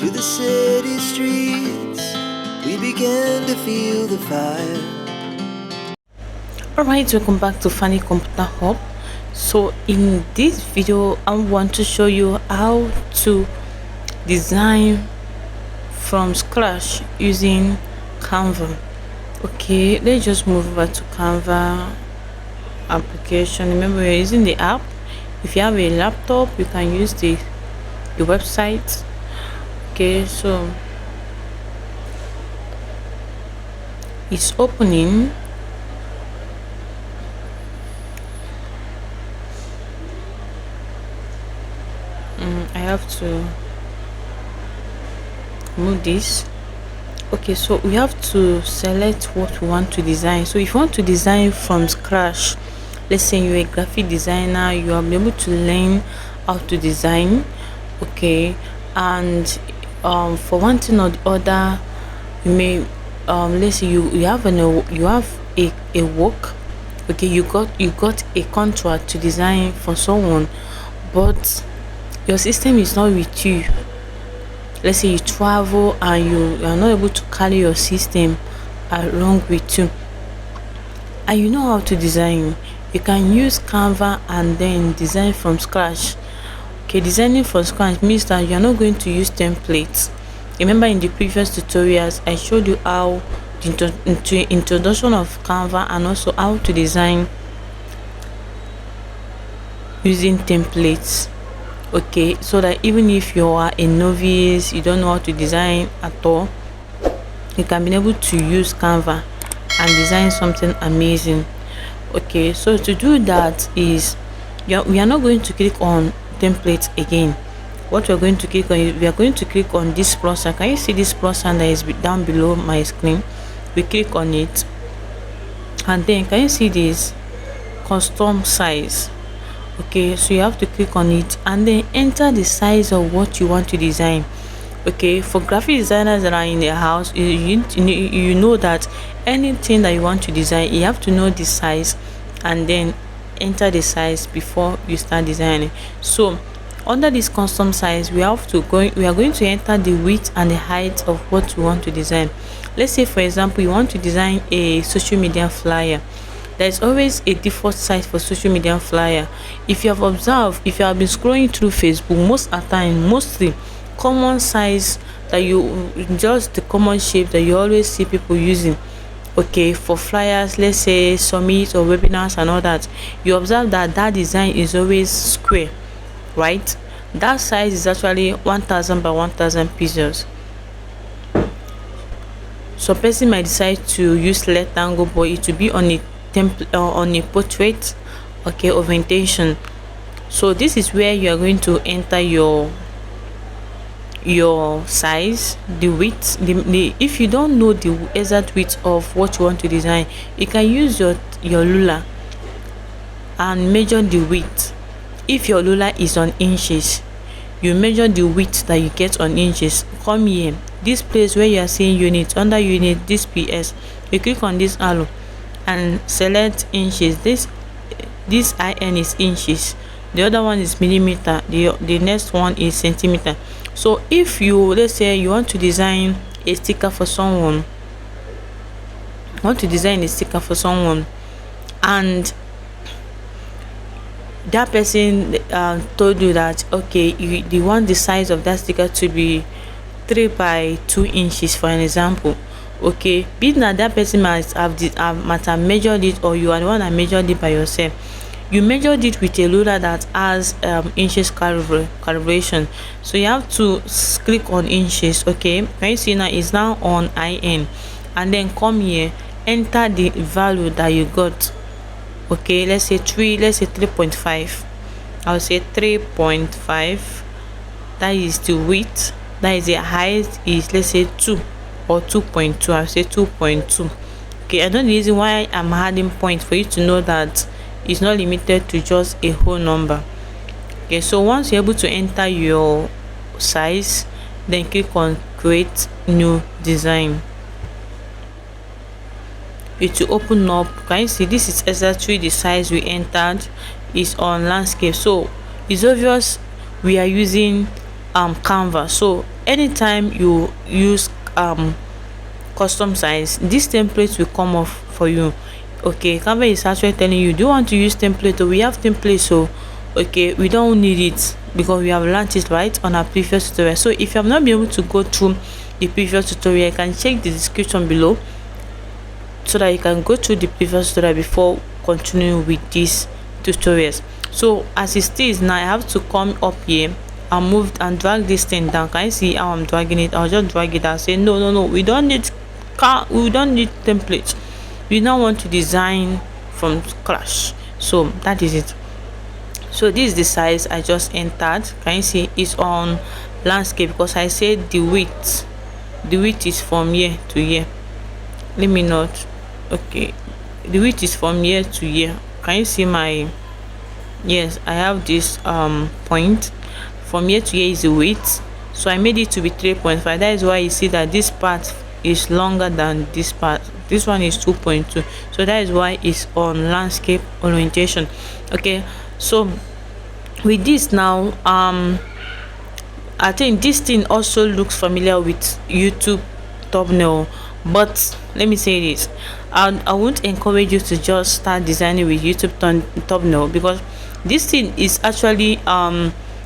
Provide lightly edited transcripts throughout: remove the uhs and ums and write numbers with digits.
to the city streets, we began to feel the fire. Alright, welcome back to Funny Computer Hub. So in this video I want to show you how to design from scratch using Canva. Okay, let's just move over to Canva application. Remember, we're using the app. If you have a laptop, you can use the website. Okay, so it's opening. I have to move this. Okay, so we have to select what we want to design. So if you want to design from scratch, let's say you're a graphic designer, you are able to learn how to design. Okay, and for one thing or the other, you may let's say you have a work. Okay, you got a contract to design for someone, but your system is not with you. Let's say you travel and you are not able to carry your system along with you, and you know how to design. You can use Canva and then design from scratch. Okay, designing from scratch means that you're not going to use templates. Remember, in the previous tutorials I showed you how the introduction of Canva and also how to design using templates. Okay, so that even if you are a novice, you don't know how to design at all, you can be able to use Canva and design something amazing. Okay, so to do that is we are not going to click on templates again. What we're going to click on is we are going to click on this plus sign. Can you see this plus sign that is down below my screen? We click on it, and then can you see this custom size? Okay, so you have to click on it and then enter the size of what you want to design. Okay, for graphic designers that are in their house, you know that anything that you want to design, you have to know the size and then enter the size before you start designing. So under this custom size, we are going to enter the width and the height of what we want to design. Let's say, for example, you want to design a social media flyer. There's always a default size for social media flyer. If you have observed, if you have been scrolling through Facebook, most of the time, mostly common size that just the common shape that you always see people using. Okay, for flyers, let's say summits or webinars and all that, you observe that design is always square, right? That size is actually 1000 by 1000 pixels. So person might decide to use rectangle, but it will be on a on a portrait, okay, orientation. So this is where you are going to enter your size, the width. If you don't know the exact width of what you want to design, you can use your ruler and measure the width. If your ruler is on inches, you measure the width that you get on inches. Come here, this place where you are seeing unit, under unit, this PS, you click on this arrow and select inches. This IN is inches, the other one is millimeter, the next one is centimeter. So if let's say you want to design a sticker for someone, and that person told you that okay, you want the size of that sticker to be 3 by 2 inches, for an example. Okay, be that person might have measured it, or you are the one that measured it by yourself. You measured it with a ruler that has inches calibration. So you have to click on inches. Okay, can you see now it's now on IN, and then come here, enter the value that you got. Okay, let's say 3.5. I'll say 3.5. That is the width. That is the height is, let's say, 2 or 2.2. I'll say 2.2. Okay, I know the reason why I'm adding point for you to know that it's not limited to just a whole number. Okay, so once you're able to enter your size, then click on create new design. It will open up. Can you see this is exactly the size we entered? Is on landscape, so it's obvious we are using canva. So anytime you use custom size, this template will come off for you. Okay, canva is actually telling you, do you want to use template? Or we have template, so okay, we don't need it because we have learned it right on our previous tutorial. So if you have not been able to go through the previous tutorial, you can check the description below so that you can go through the previous tutorial before continuing with these tutorials. So as it is now, I have to come up here and move and drag this thing down. Can you see how I'm dragging it? I'll just drag it and say no, we don't need templates. We now want to design from scratch. So that is it. So this is the size I just entered. Can you see it's on landscape because I said the width is from here to here. Let me not. Okay, the width is from here to here. Can you see my, yes, I have this point from here to here is the width, so I made it to be 3.5. that is why you see that this part is longer than this part. This one is 2.2, so that is why it's on landscape orientation. Okay, so with this now, I think this thing also looks familiar with YouTube thumbnail, but let me say this, I won't encourage you to just start designing with YouTube thumbnail because this thing is actually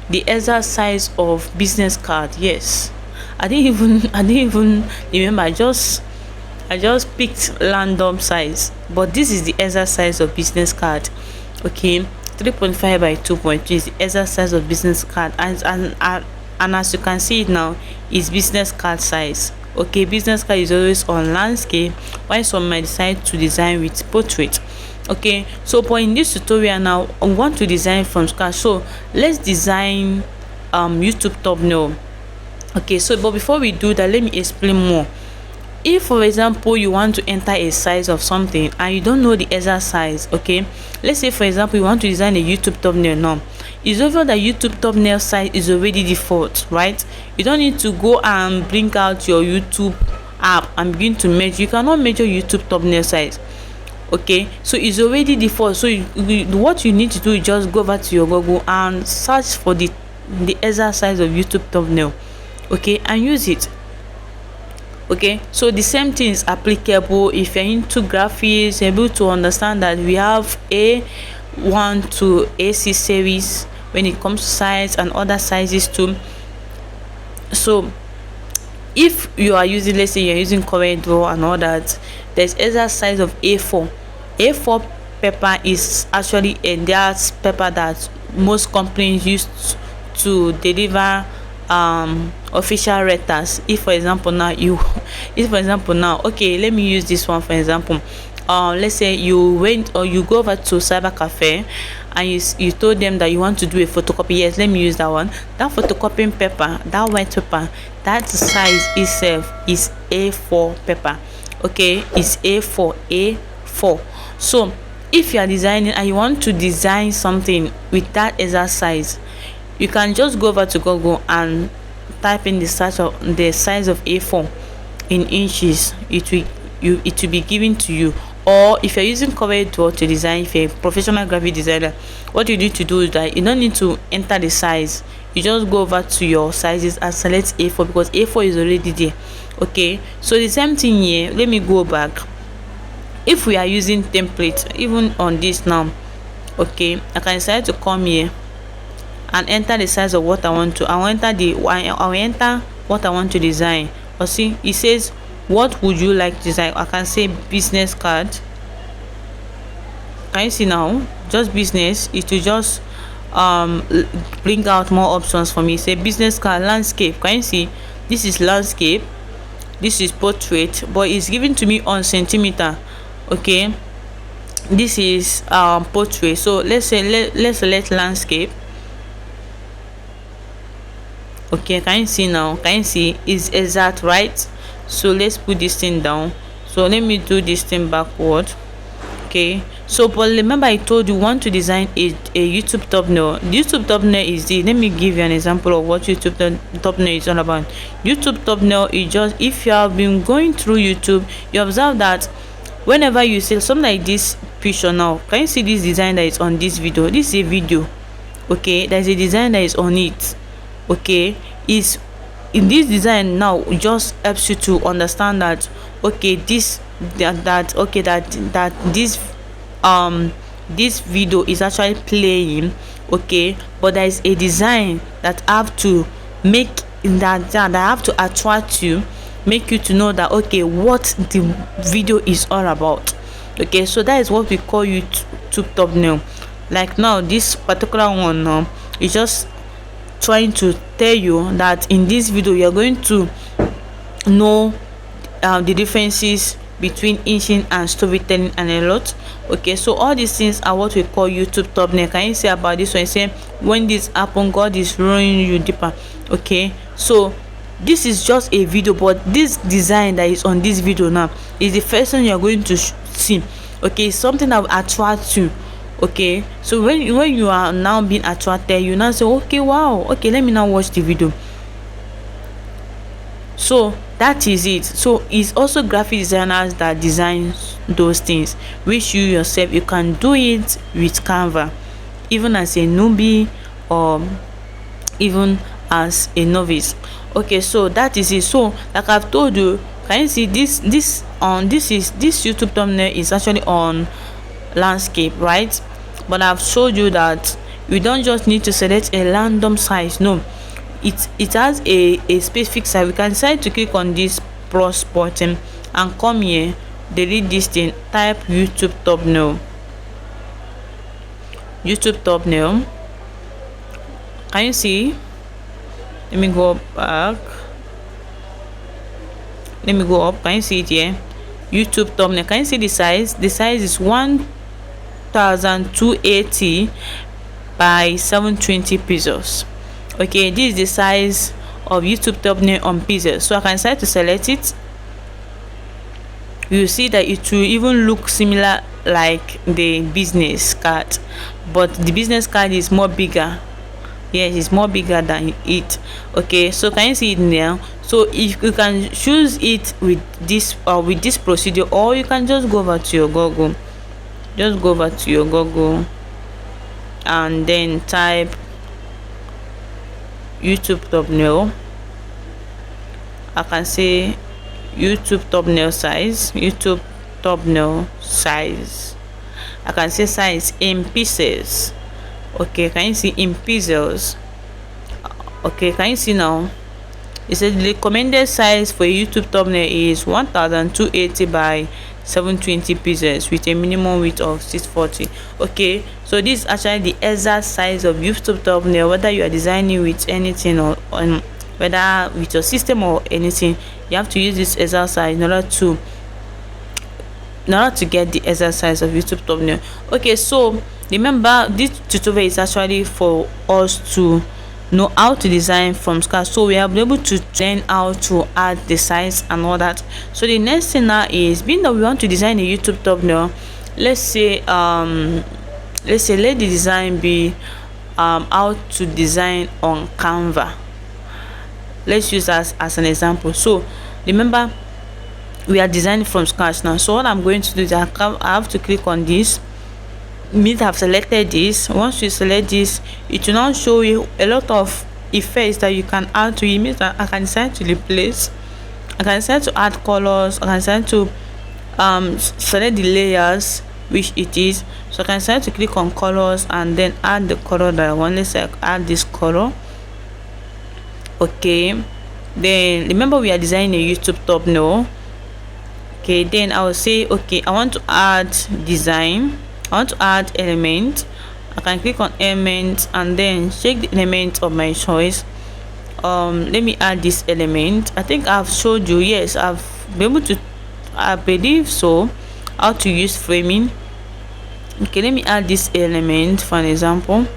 the exact size of business card. Yes, I didn't even remember. I just picked random size, but this is the exact size of business card. Okay, 3.5 by 2.2 is the exact size of business card, and as you can see it now, is business card size. Okay, business card is always on landscape, while some might decide to design with portrait. Okay, so but in this tutorial now, I want to design from scratch. So let's design YouTube thumbnail. Okay, so but before we do that, let me explain more. If for example you want to enter a size of something and you don't know the exact size, okay, let's say for example you want to design a YouTube thumbnail. Now it's obvious that YouTube thumbnail size is already default, right? You don't need to go and bring out your YouTube app and begin to measure. You cannot measure YouTube thumbnail size. Okay, so it's already default. So what you need to do is just go over to your Google and search for the exact size of YouTube thumbnail, okay, and use it. Okay, so the same thing is applicable if you're into graphics. You're able to understand that we have A1 to A6 series when it comes to size and other sizes too. So if you are using, let's say you're using CorelDRAW and all that, there's exact size of A4 paper is actually that paper that most companies use to deliver official letters. If for example now okay, let me use this one for example. Let's say you went or you go over to cyber cafe and you told them that you want to do a photocopy. Yes, let me use that one. That photocopying paper, that white paper, that size itself is A4 paper. Okay, it's A4. So if you are designing and you want to design something with that exact size, you can just go over to Google and type in the size of A4 in inches. It will be given to you. Or if you're using CorelDRAW to design, if you're a professional graphic designer, what you need to do is that you don't need to enter the size. You just go over to your sizes and select A4 because A4 is already there. Okay, so the same thing here. Let me go back. If we are using template, even on this now, okay, I can decide to come here and enter the size of what I want to. I'll enter what I want to design. Or see, it says what would you like to design. I can say business card. Can you see now? Just business. It will just bring out more options for me. Say business card, landscape. Can you see? This is landscape, this is portrait, but it's given to me on centimeter. Okay, this is portrait. So let's say let's select landscape. Okay, can you see now? Can you see is exact, right? So let's put this thing down. So let me do this thing backward. Okay, so but remember I told you want to design a YouTube thumbnail. YouTube thumbnail is the, let me give you an example of what YouTube thumbnail is all about. YouTube thumbnail is just, if you have been going through YouTube, you observe that whenever you see something like this picture now, can you see this design that is on this video? This is a video. Okay, there's a design that is on it. okay, is in this design now just helps you to understand that okay, that this video is actually playing, okay, but there is a design that have to make that have to attract you, make you to know that okay, what the video is all about. Okay, so that is what we call YouTube thumbnail. Like now this particular one now is just trying to tell you that in this video you're going to know the differences between inching and storytelling and a lot. Okay, so all these things are what we call YouTube thumbnail. Can you say about this one? Say when this happen, God is rolling you deeper. Okay, so this is just a video, but this design that is on this video now is the first thing you're going to see. Okay, something that will attract you. Okay, so when you are now being attracted, you now say okay, wow, okay, let me now watch the video. So that is it. So it's also graphic designers that design those things, which you yourself you can do it with Canva, even as a newbie or even as a novice. Okay, so that is it. So like I've told you, can you see this YouTube thumbnail is actually on landscape, right? But I've showed you that you don't just need to select a random size. No, it has a specific size. We can decide to click on this plus button and come here, delete this thing, type YouTube thumbnail. Can you see? Let me go back. Let me go up. Can you see it here? YouTube thumbnail. Can you see the size? The size is 1280 by 720 pixels. Okay, this is the size of YouTube thumbnail on pixels. So I can decide to select it. You see that it will even look similar like the business card, but the business card is more bigger. Yes, it's more bigger than it. Okay, so can you see it now? So if you can choose it with this procedure, or you can just go over to your Google. Just go over to your Google and then type YouTube thumbnail. I can say YouTube thumbnail size. I can say size in pieces. Okay, can you see in pixels? Okay, can you see now? It says the recommended size for a YouTube thumbnail is 1280 by 720 pixels with a minimum width of 640. Okay, so this is actually the exact size of YouTube thumbnail, whether you are designing with anything or whether with your system or anything. You have to use this exact size in order to get the exact size of YouTube thumbnail. Okay, so remember this tutorial is actually for us to know how to design from scratch, so we are able to learn how to add the size and all that. So the next thing now is, being that we want to design a YouTube thumbnail, let's say let the design be how to design on Canva. Let's use as an example. So remember we are designing from scratch now. So what I'm going to do is I have to click on this. Means I've selected this. Once you select this, it will now show you a lot of effects that you can add to it. Means that I can decide to replace, I can decide to add colors, I can decide to select the layers which it is. So I can decide to click on colors and then add the color that I want. Let's say add this color. Okay, then remember we are designing a YouTube thumbnail. Okay, then I will say okay, I want to add design, I want to add element. I can click on element and then check the element of my choice. Let me add this element. I think I've showed you, yes, I've been able to, I believe so, how to use framing. Okay, let me add this element for an example.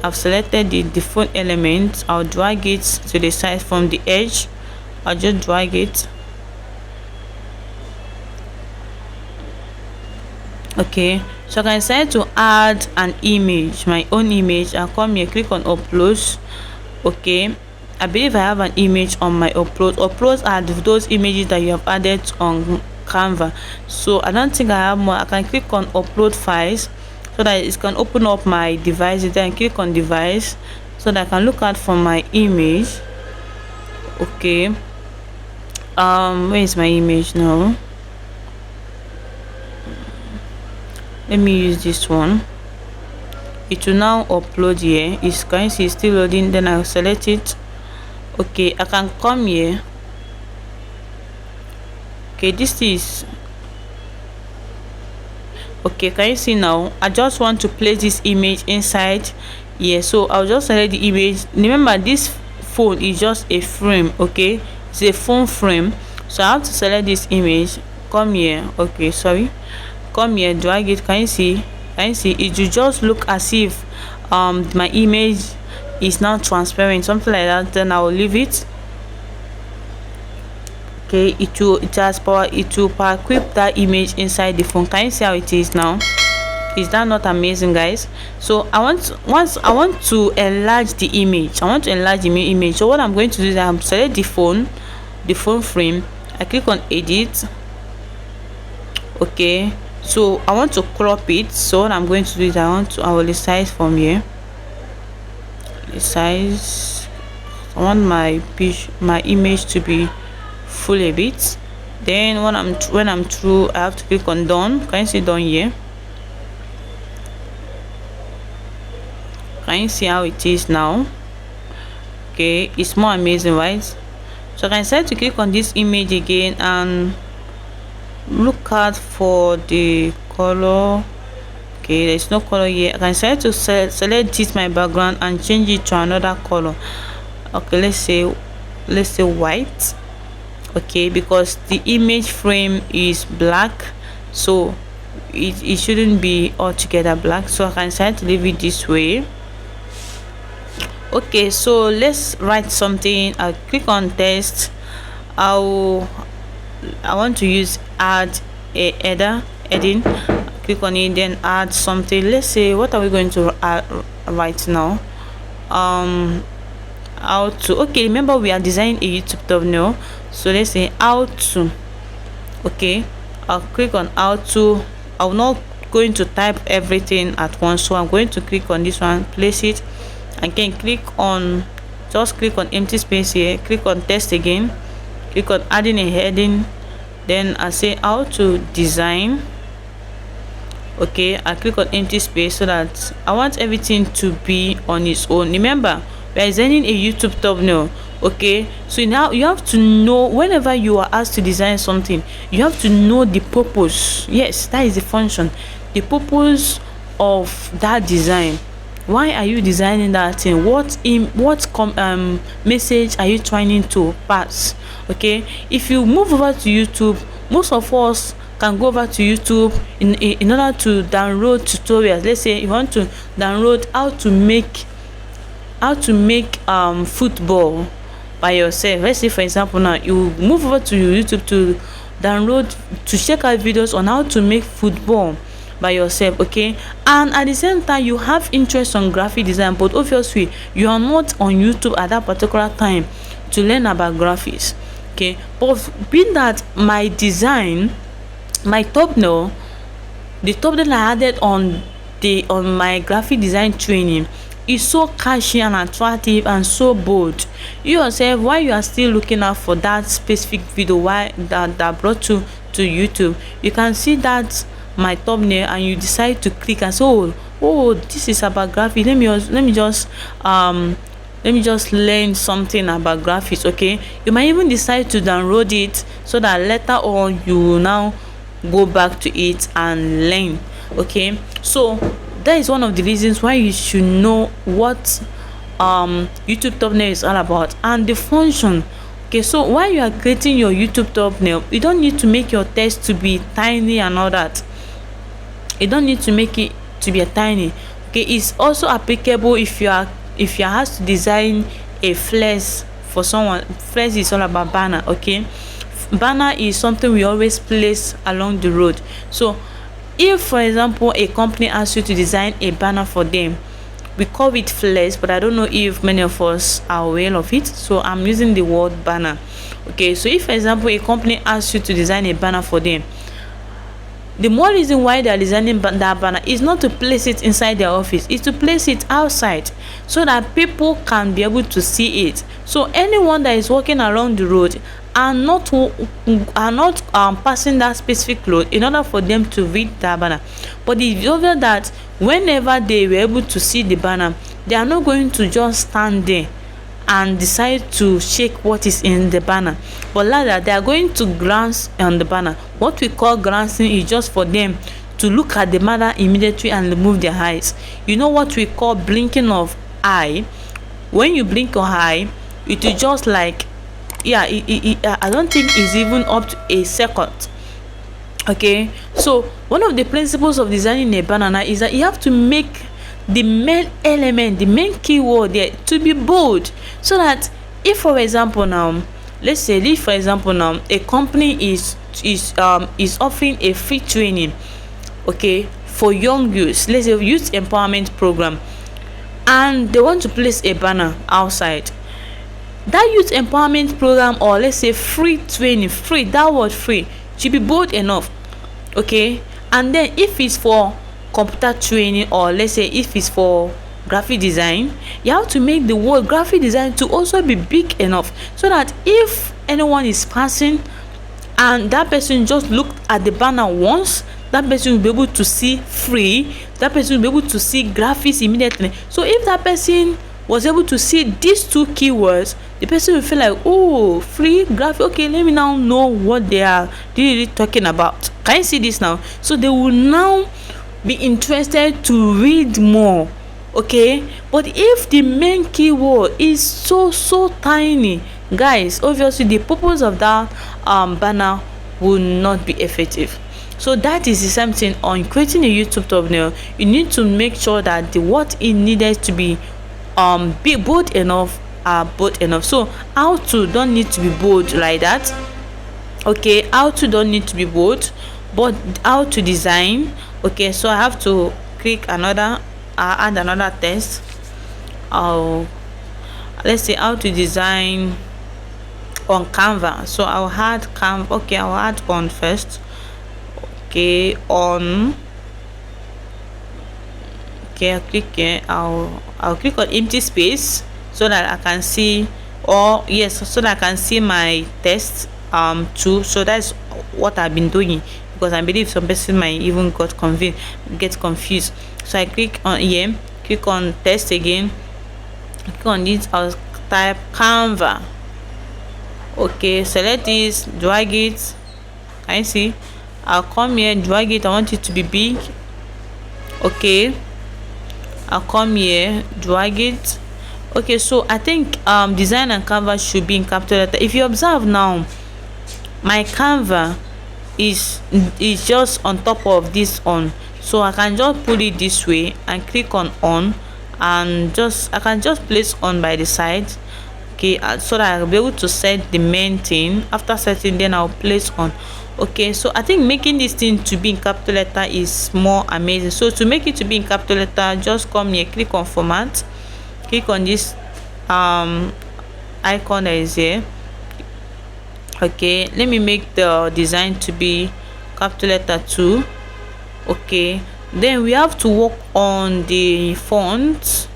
I've selected the default element. I'll drag it to the side from the edge. I'll just drag it. Okay, so I can decide to add an image, my own image. I'll come here, click on upload. Okay, I believe I have an image on my uploads are those images that you have added on Canva. So I don't think I have more. I can click on upload files so that it can open up my device. Then click on device so so that I can look out for my image. Okay, where is my image now? Let me use this one. It will now upload here. It's going to see still loading. Then I'll select it. Okay, I can come here. Okay, this is okay. Can you see now? I just want to place this image inside here, so I'll just select the image. Remember, this phone is just a frame. Okay, it's a phone frame, so I have to select this image. Come here. Okay, sorry, come here. Do I get? Can you see? Can you see? It will just look as if my image is now transparent, something like that. Then I will leave it. Okay, it has power. It will power equip that image inside the phone. Can you see how it is now? Is that not amazing, guys? So I want to enlarge the image. I want to enlarge the image. So what I'm going to do is I'm select the phone frame. I click on edit. Okay, so I want to crop it. So what I'm going to do is I will resize from here. Resize. I want my image to be full a bit. Then when I'm through, I have to click on done. Can you see done here? Can you see how it is now? Okay, it's more amazing, right? So I can decide to click on this image again and look out for the color. Okay, there's no color here. I can decide to select this my background and change it to another color. Okay, let's say white. Okay, because the image frame is black, so it shouldn't be altogether black, so I can decide to leave it this way. Okay, so let's write something. I'll click on text. I want to use add a header heading. Click on it, then add something. Let's say, what are we going to add right now? How to, okay, remember we are designing a YouTube thumbnail, so let's say how to. Okay, I'll click on how to. I'm not going to type everything at once, so I'm going to click on this one, place it again, just click on empty space here, click on text again, click on adding a heading, then I say how to design. Okay, I click on empty space so that I want everything to be on its own. Remember, we are designing a YouTube thumbnail. Okay, so now you have to know, whenever you are asked to design something, you have to know the purpose. Yes, that is the function, the purpose of that design. Why are you designing that thing? What message are you trying to pass? Okay, if you move over to YouTube, most of us can go over to YouTube in order to download tutorials. Let's say you want to download how to make football by yourself. Let's say, for example, now you move over to YouTube to download, to check out videos on how to make football by yourself. Okay, and at the same time you have interest on graphic design, but obviously you are not on YouTube at that particular time to learn about graphics. Okay, but being that my design, my thumbnail, the thumbnail I added on my graphic design training is so catchy and attractive and so bold, you yourself, while you are still looking out for that specific video, why that brought you to YouTube, you can see that my thumbnail and you decide to click and say, oh, this is about graphics. Let me just learn something about graphics. Okay, you might even decide to download it so that later on you will now go back to it and learn. Okay, so that is one of the reasons why you should know what YouTube thumbnail is all about and the function. Okay, so while you are creating your YouTube thumbnail, you don't need to make your text to be tiny and all that. You don't need to make it to be a tiny. Okay, it's also applicable if you are asked to design a flex for someone. Flex is all about banner. Okay, banner is something we always place along the road. So if, for example, a company asks you to design a banner for them, we call it flex, but I don't know if many of us are aware of it, so I'm using the word banner. Okay, so if, for example, a company asks you to design a banner for them, the more reason why they are designing that banner is not to place it inside their office, is to place it outside so that people can be able to see it. So anyone that is walking along the road are not passing that specific road in order for them to read that banner. But it's obvious that whenever they were able to see the banner, they are not going to just stand there and decide to shake what is in the banner, but rather they are going to glance on the banner. What we call glancing is just for them to look at the banner immediately and remove their eyes. You know what we call blinking of eye? When you blink your eye, it is just like, yeah, I don't think it's even up to a second. Okay, so one of the principles of designing a banner is that you have to make the main element, the main keyword there to be bold, so that if, for example, now let's say if for example now a company is offering a free training, okay, for young youths, let's say youth empowerment program, and they want to place a banner outside that youth empowerment program, or let's say free training, free, that word free should be bold enough, okay. And then if it's for computer training, or let's say if it's for graphic design, you have to make the word graphic design to also be big enough, so that if anyone is passing and that person just looked at the banner once, that person will be able to see free, that person will be able to see graphics immediately. So if that person was able to see these two keywords, the person will feel like, oh, free graphic, okay, let me now know what they are really talking about. Can you see this now? So they will now be interested to read more, okay. But if the main keyword is so tiny, guys, obviously the purpose of that banner will not be effective. So that is the same thing on creating a YouTube thumbnail. You need to make sure that the what it needed to be bold enough are bold enough. So how to don't need to be bold like that, okay. How to don't need to be bold, but how to design, okay. So I have to click another, add another text. Let's say how to design on Canva. So I'll add Canva, okay. I'll add on first, okay. On, okay, I'll click here. I'll click on empty space so that I can see, or yes, so that I can see my text too. So that's what I've been doing, because I believe some person might even get confused. So I click on here, click on text again, click on this, I'll type Canva, okay. Select this, drag it. Can you see? I'll come here, drag it. I want it to be big, okay. I'll come here, drag it, okay. So I think design and Canva should be in capital letter. If you observe now, my Canva is just on top of this on, so I can just put it this way and click on, and I can just place on by the side, okay, so that I'll be able to set the main thing. After setting, then I'll place on, okay. So I think making this thing to be in capital letter is more amazing. So to make it to be in capital letter, just come here, click on format, click on this icon that is here, okay. Let me make the design to be capital letter 2, okay. Then we have to work on the font.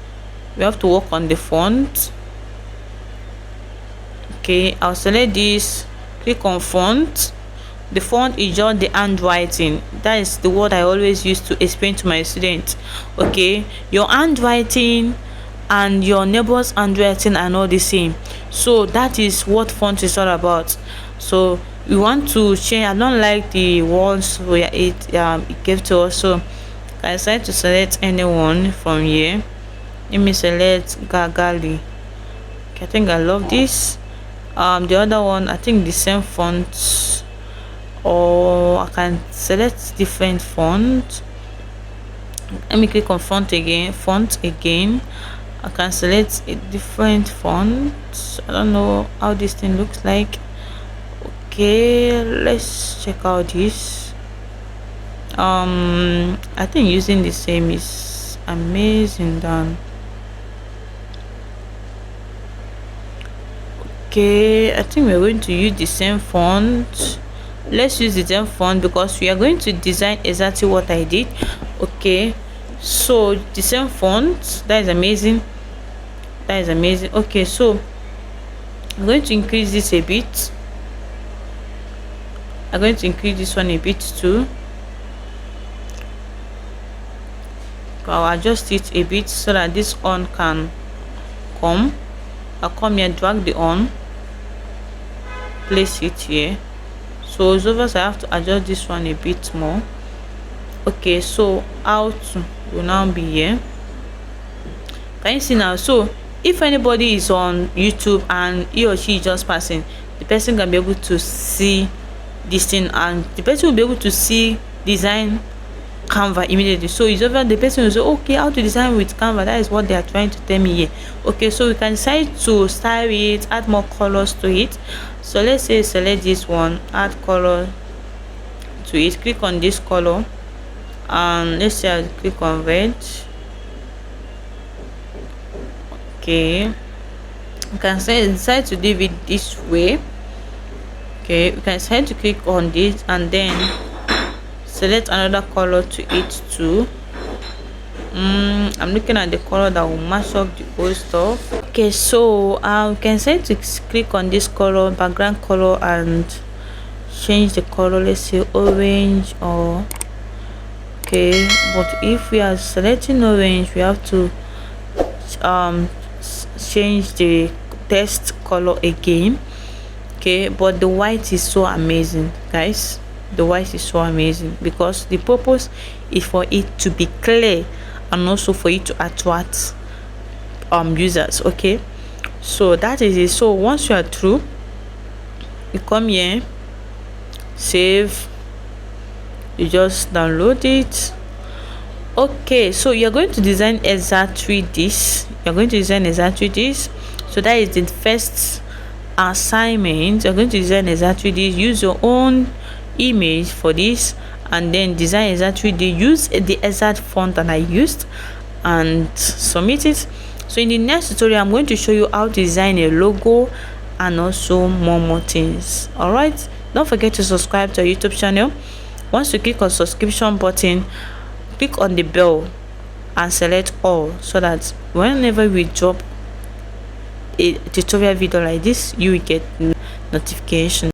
Okay. I'll select this, click on font. The font is just the handwriting. That is the word I always use to explain to my students, okay. Your handwriting and your neighbor's handwriting are not the same, so that is what font is all about. So we want to change. I don't like the ones where it gave to us, so I decided to select anyone from here. Let me select Gagali, okay. I think I love this. The other one, I think the same font, or I can select different font. Let me click on font again. I can select a different font. I don't know how this thing looks like, okay. Let's check out this. I think using the same is amazing done, okay. I think we're going to use the same font. let's use the same font because we are going to design exactly what I did. Okay, so the same font, that is amazing, that is amazing. Okay, so I'm going to increase this a bit. I'm going to increase this one a bit too. I'll adjust it a bit so that this on can come. I'll come here, drag the on, place it here. So it's over, so I have to adjust this one a bit more. Okay, so out will now be here. Can you see now? So if anybody is on YouTube and he or she is just passing, the person can be able to see this thing, and the person will be able to see design canva immediately. So it's over, the person will say, okay, how to design with canva. That is what they are trying to tell me here. Okay, so we can decide to style it, add more colors to it. So let's say select this one, add color to it, click on this color, and let's say I click on red. Okay, you can decide to leave it this way. Okay, you can decide to click on this and then select another color to it too. I'm looking at the color that will match up the old stuff. Okay, so you can decide to click on this color, background color, and change the color. Let's say orange, or okay, but if we are selecting orange, we have to change the text color again. Okay, but the white is so amazing, guys. The white is so amazing because the purpose is for it to be clear and also for it to attract users. Okay, so that is it. So once you are through, you come here, save, you just download it. Okay, so you're going to design exactly this. You're going to design exactly this. So that is the first assignment. You're going to design exactly this. Use your own image for this, and then design exactly the use the exact font that I used and submit it. So in the next tutorial, I'm going to show you how to design a logo and also more things. All right, don't forget to subscribe to our YouTube channel. Once you click on subscription button, click on the bell and select all, so that whenever we drop a tutorial video like this, you will get notification.